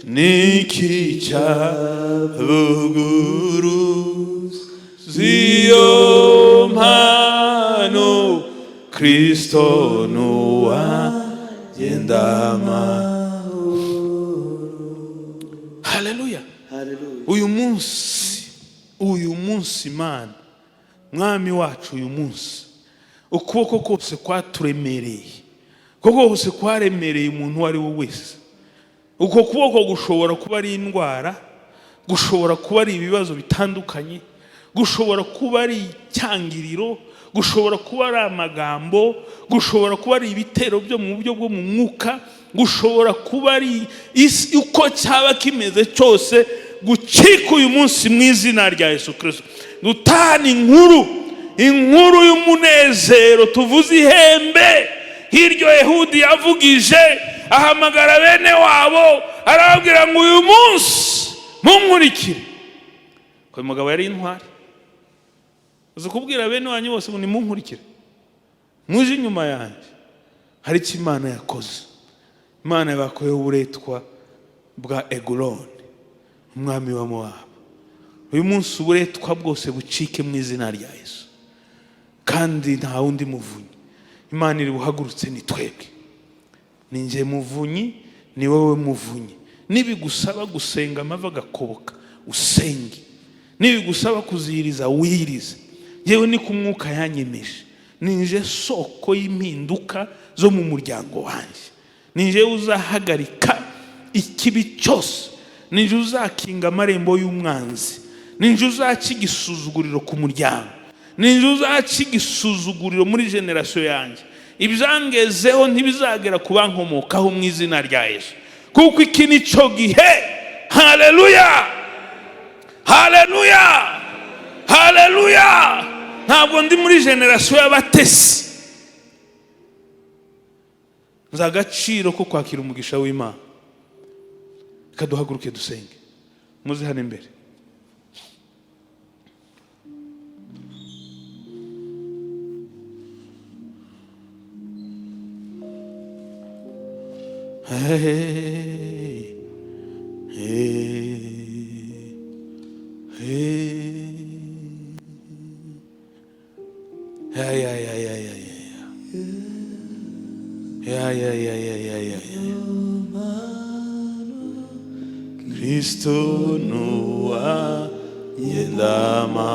Speaker 1: niki cyavuguruza iyo mpano Kristo nuwagendama. Haleluya. Uyu munsi Imana mwami wacu, uyu munsi ukuboko kose kwaturemereye, ukuboko kose kwaremereye umuntu uwo ari we wese. Uko kuboko gushobora kuba ari indwara, gushobora kuba ari ibibazo bitandukanye, gushobora kuba ari icyangiriro, gushobora kuba ari amagambo, gushobora kuba ari ibitero byo mu buryo bwo mu mwuka, gushobora kuba ari uko cyaba kimeze cyose, gucika uyu munsi mu izina rya Yesu Kristo. Dutahana inkuru y'umunezero, tuvuze ihembe hiryo Ehudi yavugije, ahamagara bene wabo arababwira ngo uyu munsi munkurikire. Ko umugabo yari intwari, uzi kubwira bene wanyu bose ngo nimunkurikire, muje inyuma yanjye. Hari icyo Imana yakoze. Imana yabakoyeho uburetwa bwa Eguloni, umwami wa Mowabu. Uyu munsi uburetwa bwose bucike mu izina rya Yesu, kandi nta wundi muvunyi. Imana iri buhagurutse ni twebwe. Ninjye muvunyi, ni wowe muvunyi. Nibigusaba gusenga amava agakoboka, usenge. Nibigusaba kuziriza, wirize. Yewe ni ku mwuka yanyemeje. Ninjye soko y'impinduka zo mu muryango wanjye. Ninjye uzahagarika ikibi cyose. Ninjye uzakinga amarembo y'umwanzi. Ninjye uzaca igisuzuguriro ku muryango. Ninjye uzaca igisuzuguriro muri generasiyo yanjye. Ibyangezeho ntibizagera ku bankomokaho mu izina rya Yesu, kuko iki ni cyo gihe. Haleluya, haleluya, haleluya. Ntabwo ndi muri generasiyo y'abatesi. Nzi agaciro ko kwakira umugisha w'Imana. Reka duhaguruke dusenge. Muze hano imbere. Hey, hey, hey. Kristo nuwagendama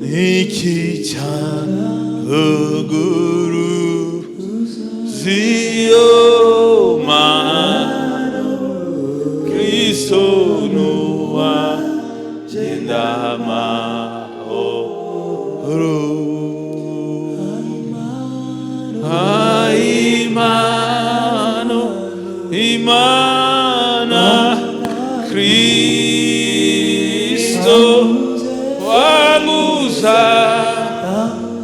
Speaker 1: niki cyavuguruza iyo mpano Kristo nuwagendama. Imana Kristo wanguza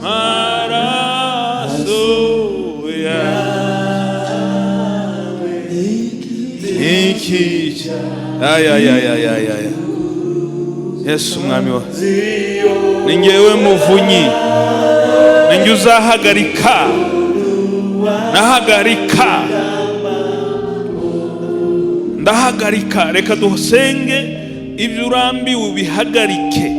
Speaker 1: maraso yawe niki Yesu mwami wa ni njyewe muvunyi, ni njye uzahagarika, nahagarika, ndahagarika. Reka dusenge ibyo urambiwe ubihagarike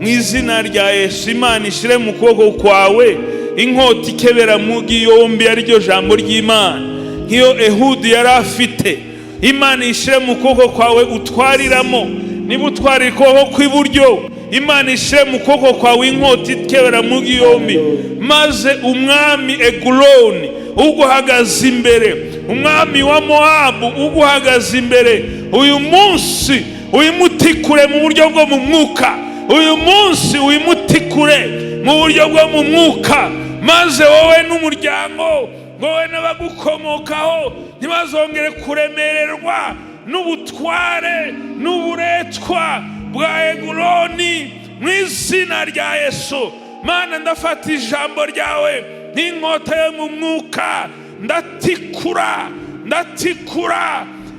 Speaker 1: mu izina rya Yesu. Imana ishire mu kuboko kwawe inkota ikebera mugi yombi, ari ryo jambo ry'Imana, nk'iyo Ehudi yari afite. Imana ishire mu kuboko kwawe utwariramo. Niba utwarira ukuboko kw'iburyo, Imana ishire mu kuboko kwawe inkota ikebera mugi yombi, maze umwami Eguloni uguhagaze imbere, umwami wa Mowabu uguhagaze imbere, uyu munsi uyimutikure mu buryo bwo mu mwuka. Uyu munsi uyimutikure mu buryo bwo mu mwuka, maze wowe n'umuryango, wowe n'abagukomokaho ntibazongere kuremererwa n'ubutware n'uburetwa bwa Eguloni mu izina rya Yesu. Mana ndafata ijambo ryawe nk'inkota yo mu mwuka, ndatikura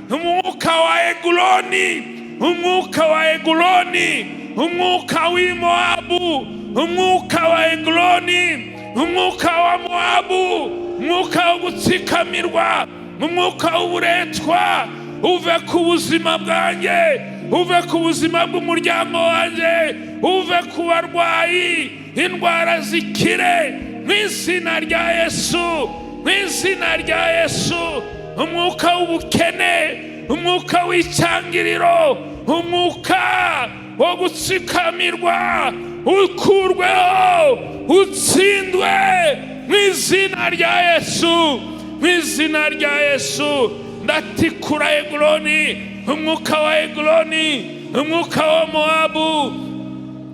Speaker 1: umwuka wa Eguloni, umwuka wa Eguloni, umwuka w'Imoabu, umwuka wa Eguloni, umwuka wa Moabu, umwuka wo gutsikamirwa, umwuka w'uburetwa uve ku buzima bwanjye, uve ku buzima bw'umuryango wanjye, uve ku barwayi, indwara zikire mu izina rya Yesu, mu izina rya Yesu. Umwuka w'ubukene, umwuka w'icyangiriro, umwuka wo gutsikamirwa ukurweho, utsindwe mu izina rya Yesu, mu izina rya Yesu. Ndatikura Eguloni, umwuka wa Eguloni, umwuka wa Moabu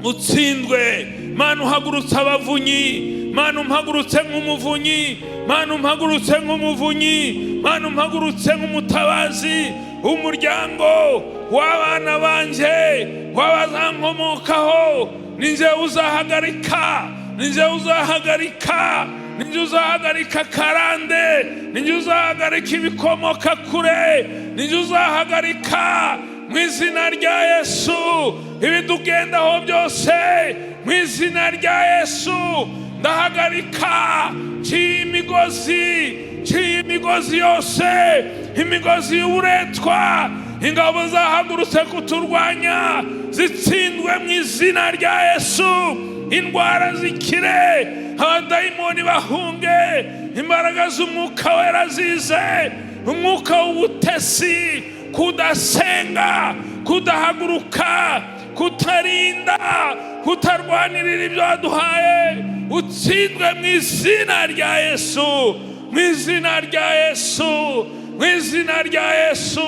Speaker 1: utsindwe. Mana uhagurutse abavunyi, Mana umpagurutse nk'umuvunyi, Mana umpagurutse nk'umuvunyi, Mana umpagurutse nk'umutabazi w'umuryango w'abana banje, w'abazankomokaho. Ninjye uzahagarika, ninjye uzahagarika, ninjye uzahagarika karande, ninjye uzahagarika ibikomoka kure, ninjye uzahagarika mu izina rya Yesu ibidugendaho byose, mu izina rya Yesu. Ndahagarika imigozi yose, imigozi y'uburetwa, ingabo zahagurutse kuturwanya zitsindwe mu izina rya Yesu. Indwara zikire, abadayimoni bahunge, imbaraga z'umwuka wera zize, umwuka w'ubutesi, kudasenga, kudahaguruka, kutarinda, kutarwanirira ibyo waduhaye, utsindwe mu izina rya Yesu, mu izina rya Yesu, mu izina rya Yesu.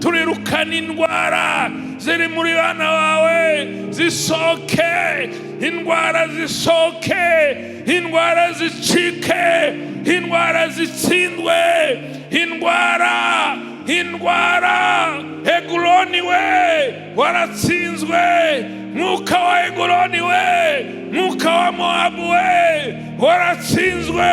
Speaker 1: Turirukana indwara ziri muri bana bawe, zisoke, indwara zisoke, indwara zicike, indwara zitsindwe, indwara. Eguloni we waratsinzwe, mwuka wa Eguloni we, mwuka wa Moabu we waratsinzwe.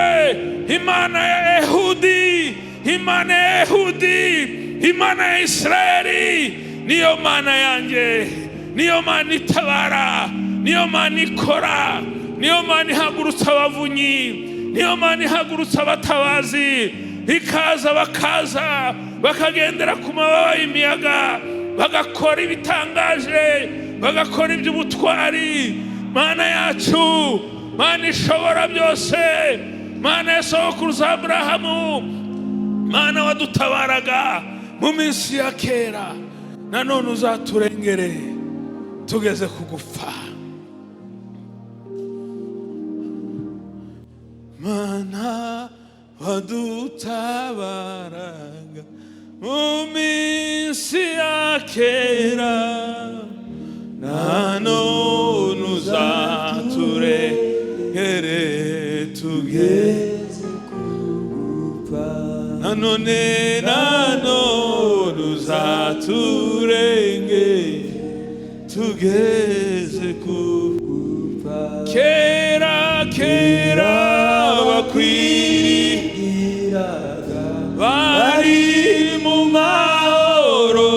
Speaker 1: Imana ya Ehudi, Imana ya Ehudi, Imana ya Israeli niyo mana yanjye, niyo mana itabara, niyo mana ikora, niyo mana ihagurutsa abavunyi, niyo mana ihagurutsa abatabazi, ikaza bakaza bakagendera ku mababa y'imiyaga, bagakora ibitangaje, bagakora iby'ubutwari. Mana yacu, Mana ishobora byose, Mana ya sokuruza Aburahamu, Mana wadutabaraga mu minsi ya kera, nanone uzaturengere tugeze kugupfa. Mana wadutabaraga mu minsi ya kera, nanone uzaturengere tugeze kugupfa. Nanone uzaturengere tugeze kugupfa. Kera bakwiriraga bari mu mahoro,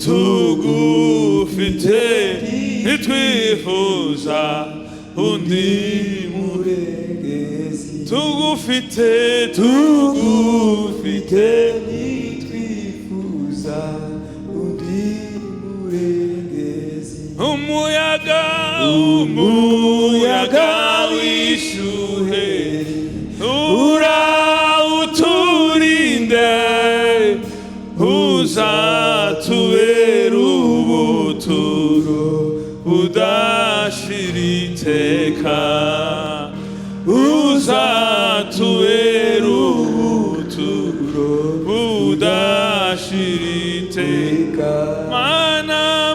Speaker 1: tugufite ntitwifuza undi murengezi, tugufite ntitwifuza undi murengezi. Umuyaga wishuhe urawuturinde, uzatubera ubuturo budashira iteka, uzatubera ubuturo budashira iteka.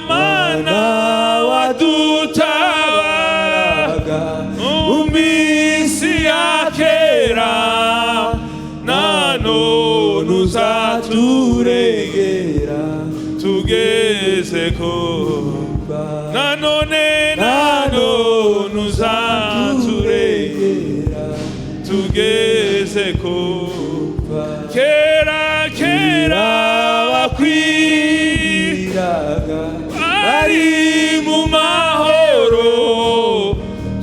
Speaker 1: Mana wadutabaraga mu minsi ya kera, nanone uzaturengera tugeze kugupfa. Nanone uzaturengera tugeze kupfa kera kera bakwiraga bari mu mahoro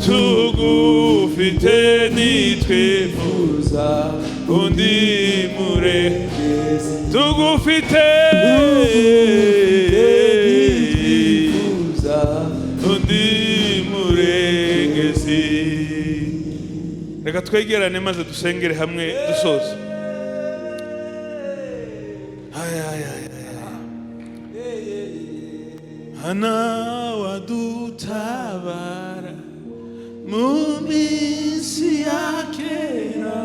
Speaker 1: tugufite nitwifuza undi murengezi tugufite undi murengezi. Reka twegerane maze dusengere hamwe dusoza. Hana wadutabara mu minsi ya kera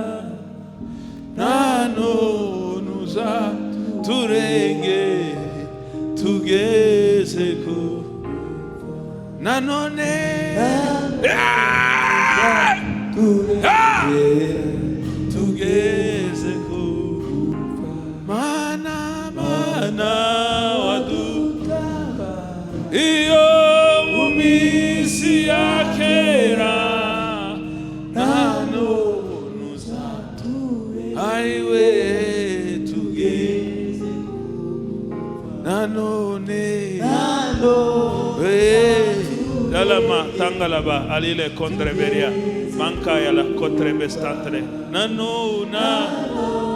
Speaker 1: nanone uzaturengere tugeze ku nanone tugeze ku mana mana wadutabara iyo mu minsi ya kera nanone uzaturengere aiwe tugeze nanone Dalama tangalaba alile kondreberia mankaya la kontrebestantre nano na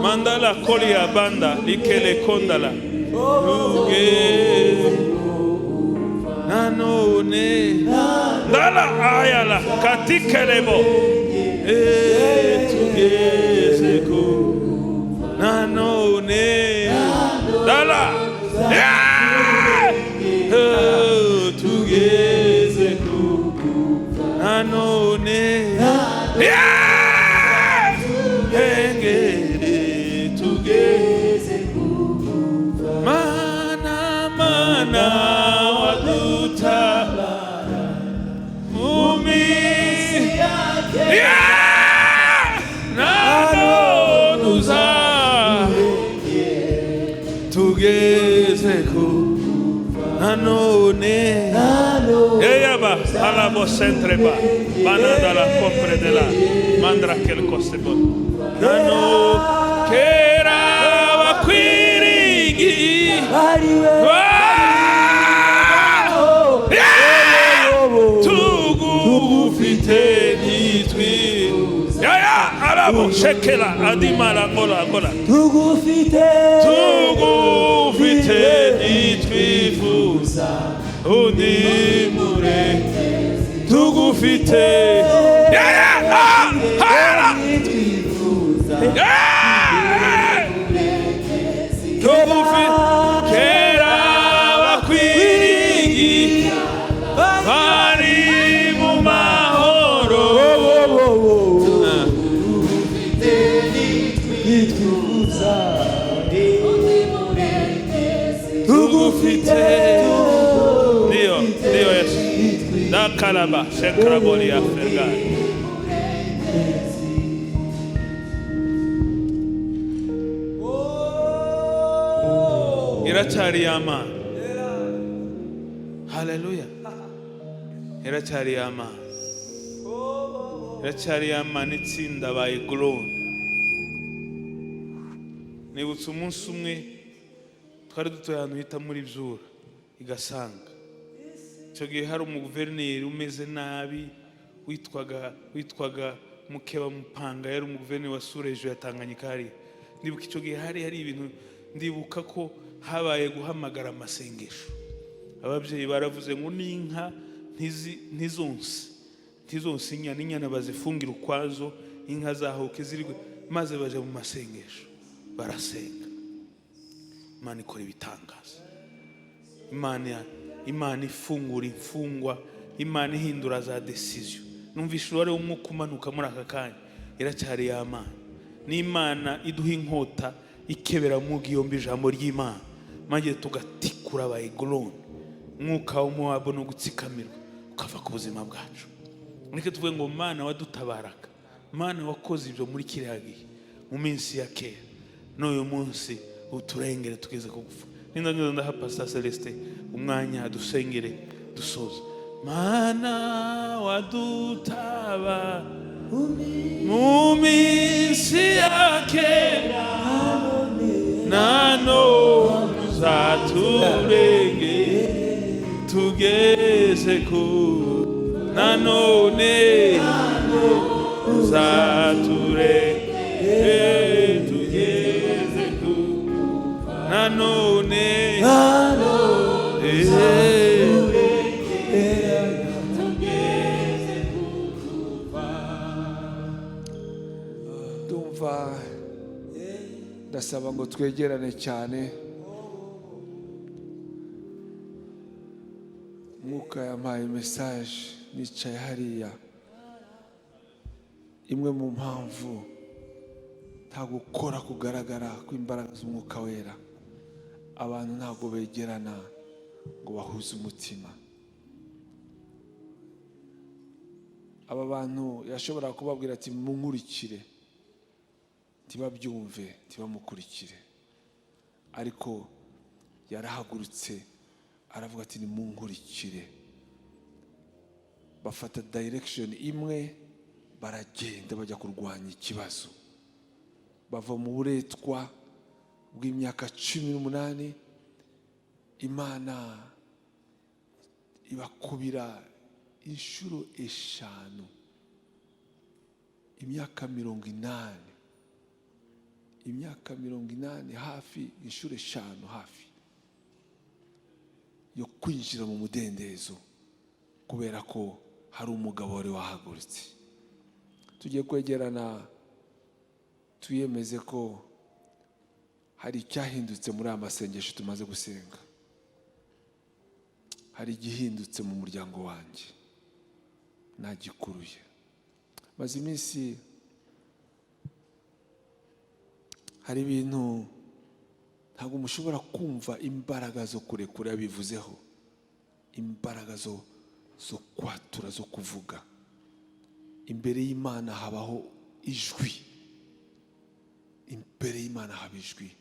Speaker 1: mandala kolia banda likele kondala uge nano ne dala ayala katikelebo tugeze ku nano ne dala tugeze ku nanone engere tugeze ku mana mana wadutabara mu minsi ya kera nanone uzaturengere tugeze ku nanone eyaba alabo sentreba mananda la compre de la mandra quel costebo nano kera bakwirigi tugufite nitwi ya alabo shekela adimala ngola tugufite nitwifuza undi murengezi tugufite kera bakwirigi bari mu mahoro tugufite nitwifuza tugufite Dio Yesu da kalaba senkraboli afrega iracyari yama haleluya iracyari yama nitsinda baye glory nibutse umunsi umwe twari dutoye ahantu hita muri Byura igasanga icyo gihe hari umuguverineri umeze nabi witwaga Mukeba Mupanga yari umuguverineri wa Surejo ya Tanganyika hari ndibuka icyo gihe hari ibintu ndibuka ko habaye guhamagara amasengesho ababyeyi baravuze ngo n'inka ntizonse inyana bazifungira ukwazo inka zahoke zirigwe maze baje mu masengesho barasenga Imana ikora ibitangaza Imana ifungura imfungwa Imana ihindura za decision numvishe uwari umwuka umanuka muri aka kanya iracyari y'Imana n'Imana iduha inkota ikebera mu giyombe ijambo ry'Imana maze tugatikura abayigolone mwuka w'umuwabo no gutsikamirwa ukava ku buzima bwacu nike tuvuge ngo Mana wadutabaraga Mana wakoze ibyo muri kiriya gihe mu minsi ya kera n'uyu munsi uturengere tugeze kugufa ninda ndaha Pastor Celeste umwanya dusengere dusoza Mana wadutaba mu minsi ya kera nanone uzaturenge tugeze ku nanone uzaturenge tugeze ku nanone
Speaker 2: ndasaba ngo twegerane cyane. Mwuka yampaye message nicaye hariya. Imwe mu mpamvu nta gukora kugaragara kw'imbaraga z'umwuka wera, abantu ntabwo begerana ngo bahuze umutima. Aba bantu yashobora kubabwira ati munkurikire, ntibabyumve, ntibamukurikire, ariko yarahagurutse aravuga ati nimunkurikire. Bafata direction imwe, baragenda bajya kurwanya ikibazo. Bava mu buretwa bw'imyaka 18, Imana ibakubira inshuro 5, imyaka 80, imyaka 80 hafi, inshuro 5 hafi yo kwinjira mu mudendezo, kubera ko hari umugabo wari wahagurutse. Tugiye kwegerana tuyemeze ko hari icyahindutse muri amasengesho tumaze gusenga. Hari igihindutse mu muryango wanjye, nagikuruye. Maze iminsi hari ibintu ntabwo mushobora kumva imbaraga zo kurekura bivuzeho, imbaraga zo kwatura, zo kuvuga. Imbere y'Imana habaho ijwi, imbere y'Imana haba ijwi.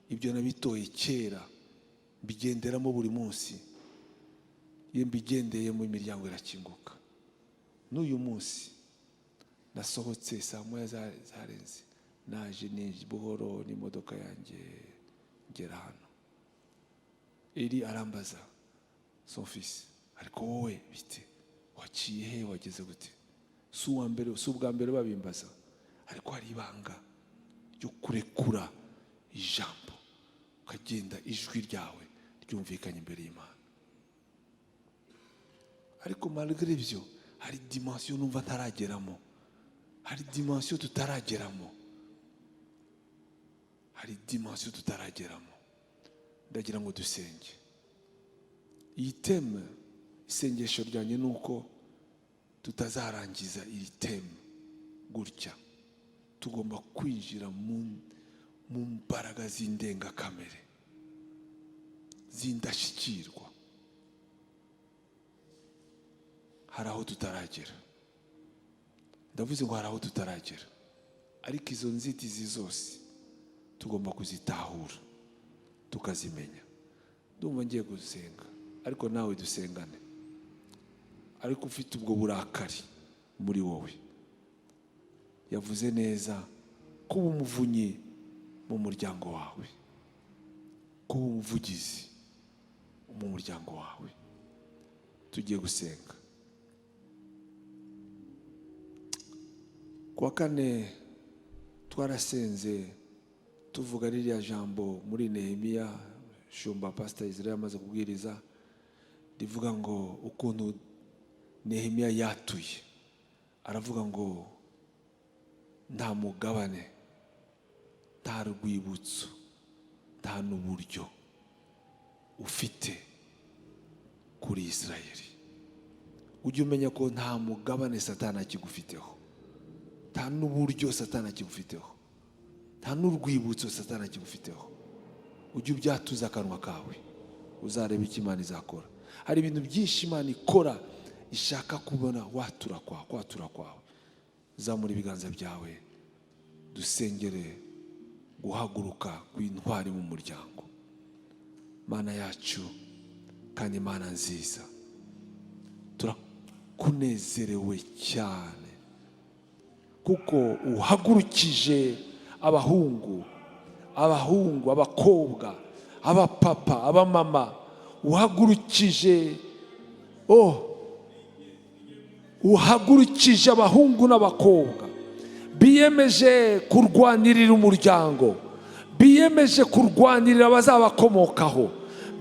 Speaker 2: Ibyo nabitoye kera, mbigenderamo buri munsi. Iyo mbigendeyemo imiryango irakinguka. N'uyu munsi nasohotse saa moya zarenze, naje buhoro n'imodoka yanjye ngera hano. Eri arambaza, son fils, ariko wowe bite, waciye he, wageze gute? Si ubwa mbere babimbaza, ariko hari ibanga ryo kurekura ijambo, ukagenda ijwi ryawe ryumvikanye imbere y'Imana. Ariko malgré ibyo hari dimension numva ntarageramo, hari dimension tutarageramo, hari dimension tutarageramo. Ndagira ngo dusenge. Iyi teme isengesho ryanjye nuko tutazarangiza iri teme gutya. Tugomba kwinjira mu mbaraga z'indengakamere, z'indashyikirwa. Hari aho tutaragera, ndavuze ngo hari aho tutaragera, ariko izo nzitizi zose tugomba kuzitahura tukazimenya. Ndumva ngiye gusenga, ariko nawe dusengane. Ariko ufite ubwo burakari muri wowe, yavuze neza kuba umuvunyi mu muryango wawe, kuba umuvugizi mu muryango wawe. Tugiye gusenga. Kuwa kane twarasenze tuvuga ririya jambo muri Nehemiya, Shumba Pastor Israel amaze kubwiriza, rivuga ngo ukuntu Nehemiya yatuye. Aravuga ngo nta mugabane, nta rwibutso, nta n'uburyo ufite kuri Israeli. Ujye umenya ko nta mugabane Satani akigufiteho, nta n'uburyo Satani akigufiteho, nta n'urwibutso Satani akigufiteho. Ujye ubyatuza akanwa kawe, uzareba icyo Imana izakora. Hari ibintu byinshi Imana ikora ishaka kubona kwatura kwawe. Zamura ibiganza byawe dusengere guhaguruka kw'intwari mu muryango. Mana yacu kandi Mana nziza, kunezerewe cyane, kuko uhagurukije abahungu, abakobwa, abapapa, abamama, uhagurukije abahungu n'abakobwa biyemeje kurwanirira umuryango, biyemeje kurwanirira abazabakomokaho,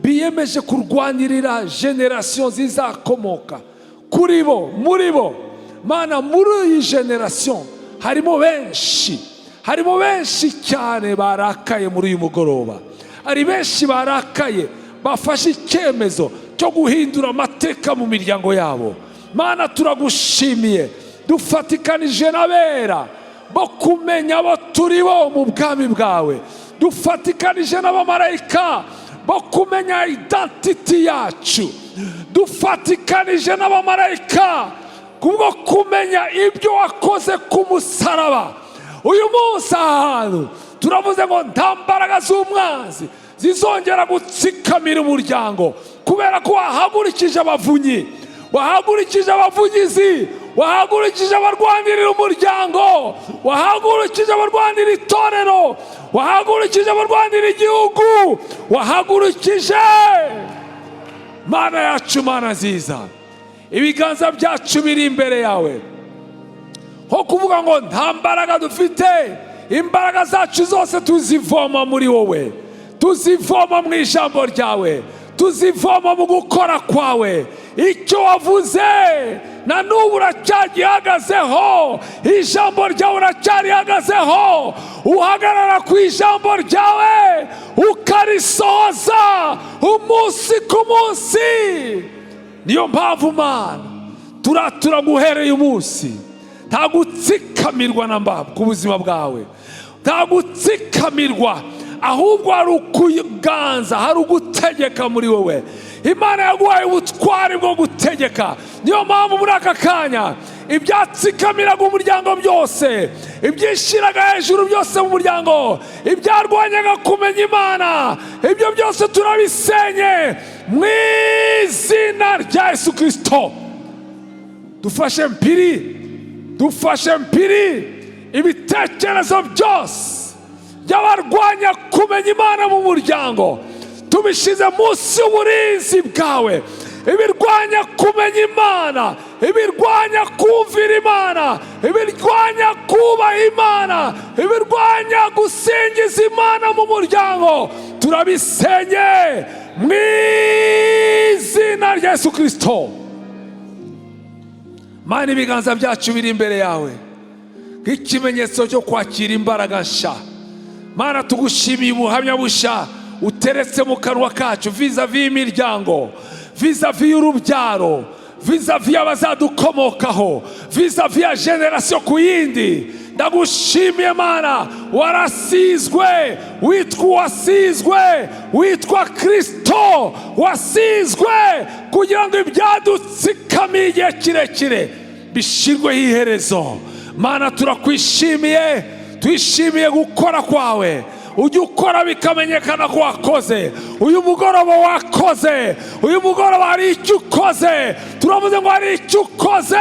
Speaker 2: biyemeje kurwanirira generation zizakomoka kuri bo, muri bo. Mana, muri iyi generation harimo benshi cyane barakaye muri uyu mugoroba. Hari benshi barakaye bafashe icyemezo cyo guhindura amateka mu miryango yabo. Mana, turagushimiye, dufatikanije n'abera bo kumenya abo turi bo mu bwami bwawe, dufatikanije n'abamarayika bo kumenya identity yacu, dufatikanije n'abamarayika kubwo kumenya ibyo wakoze ku musaraba. Uyu munsi ahantu turavuze ngo nta mbaraga z'umwanzi zizongera gutsikamira umuryango, kubera ko wahagurikije abavunyi, wahagurikije abavugizi, wahagurikije abarwanirira umuryango, wahagurikije abarwanira itorero, wahagurikije abarwanira igihugu, wahagurikije. Mana yacu, Mana nziza, ibiganza byacu biri imbere yawe, ho kuvuga ngo nta mbaraga dufite, imbaraga zacu zose tuzivoma muri wowe, tuzivoma mu ijambo ryawe, tuzivoma mu gukora kwawe. Icyo wavuze na n'ubu uracyagihagazeho, ijambo ryawe uracyarihagazeho, uhagarara ku ijambo ryawe ukarisohoza umunsi ku munsi. Niyo mpamvu Mana turaguhereye umunsi, nta gutsikamirwa na mba ku buzima bwawe, nta gutsikamirwa, ahubwo hari ukuganza, hari ugutegeka muri wowe. Imana yaguhaye ubutwari bwo gutegeka. Niyo mpamvu muri aka kanya ibyatsikamiraga umuryango byose, ibyishyiraga hejuru byose mu muryango, ibyarwanyaga kumenya Imana, ibyo byose turabisenye mu izina rya Yesu Kristo. Dufashe mpiri ibitekerezo byose by'abarwanya kumenya Imana mu muryango, tubishize munsi y'uburinzi bwawe. Ibirwanya kumenya Imana, ibirwanya kumvira Imana, ibirwanya kubaha Imana, ibirwanya gusingiza Imana mu muryango, turabisenye mu izina rya Yesu Kristo. Mana, ibiganza byacu biri imbere yawe nk'ikimenyetso cyo kwakira imbaraga nshya. Mana, tugushimiye ubuhamya bushya uteretse mu kanwa kacu vis-a-vis imiryango, vis-a-vis y'urubyaro, vis-a-vis y'abazadukomokaho, vis-a-vis ya generation ku yindi. Ndagushimiye Mana, warasizwe, witwa uwasizwe, witwa Kristo wasizwe, kugira ngo ibyadutsikamiye igihe kirekire bishirweho iherezo. Mana, turakwishimiye, twishimiye gukora kwawe. Ujye ukora bikamenyekana ko wakoze. Uyu mugoroba wakoze, uyu mugoroba hari icyo ukoze. Turavuze ngo hari icyo ukoze,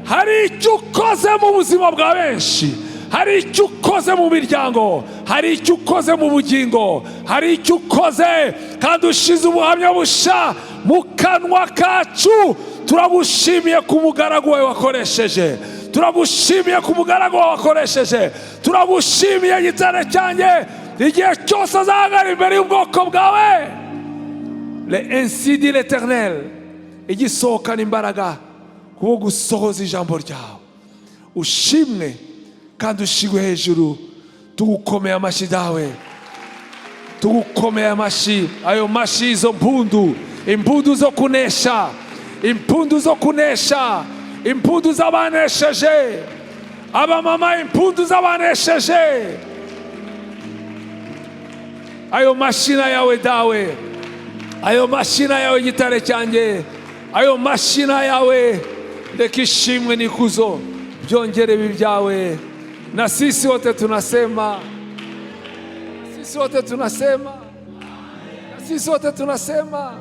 Speaker 2: hari icyo ukoze mu buzima bwa benshi, hari icyo ukoze mu miryango, hari icyo ukoze mu bugingo, hari icyo ukoze kandi ushize ubuhamya busha mu kanwa kacu. Turagushimiye ku mugaragu wawe wakoresheje, turagushimiye ku mugaragu wawe wakoresheje, turagushimiye gitare cyanjye igihe cyose azahagara imbere y'ubwoko bwawe. Ainsi dit l'Éternel, igisohokana imbaraga kubwo gusohoza ijambo ryawe. Ushimwe kandi ushigwe hejuru. Tugukomeye amashyi dawe, tugukomeye amashyi. Ayo mashyi, izo mpundu, impundu zo kunesha, impundu zo kunesha, impundu z'abanesheje, abamama, impundu z'abanesheje. Ayo mashina yawe dawe, ayo mashina yawe gitare cyanjye, ayo mashina yawe reka ishimwe n'ikuzo byongere bibyawe. Na sisi wote tunasema, sisi wote tunasema, sisi wote tunasema,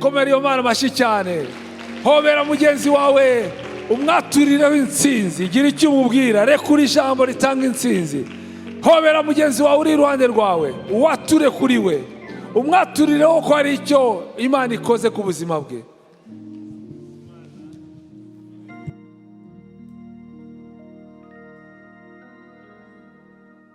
Speaker 2: komera iyo Mana amashyi cyane. hobera mugenzi wawe umwaturireho intsinzi, gira icyo umubwira, rekura ijambo ritanga intsinzi. Hobera mugenzi wawe uri iruhande rwawe, uwature kuri we, umwaturireho ko hari icyo Imana ikoze ku buzima bwe.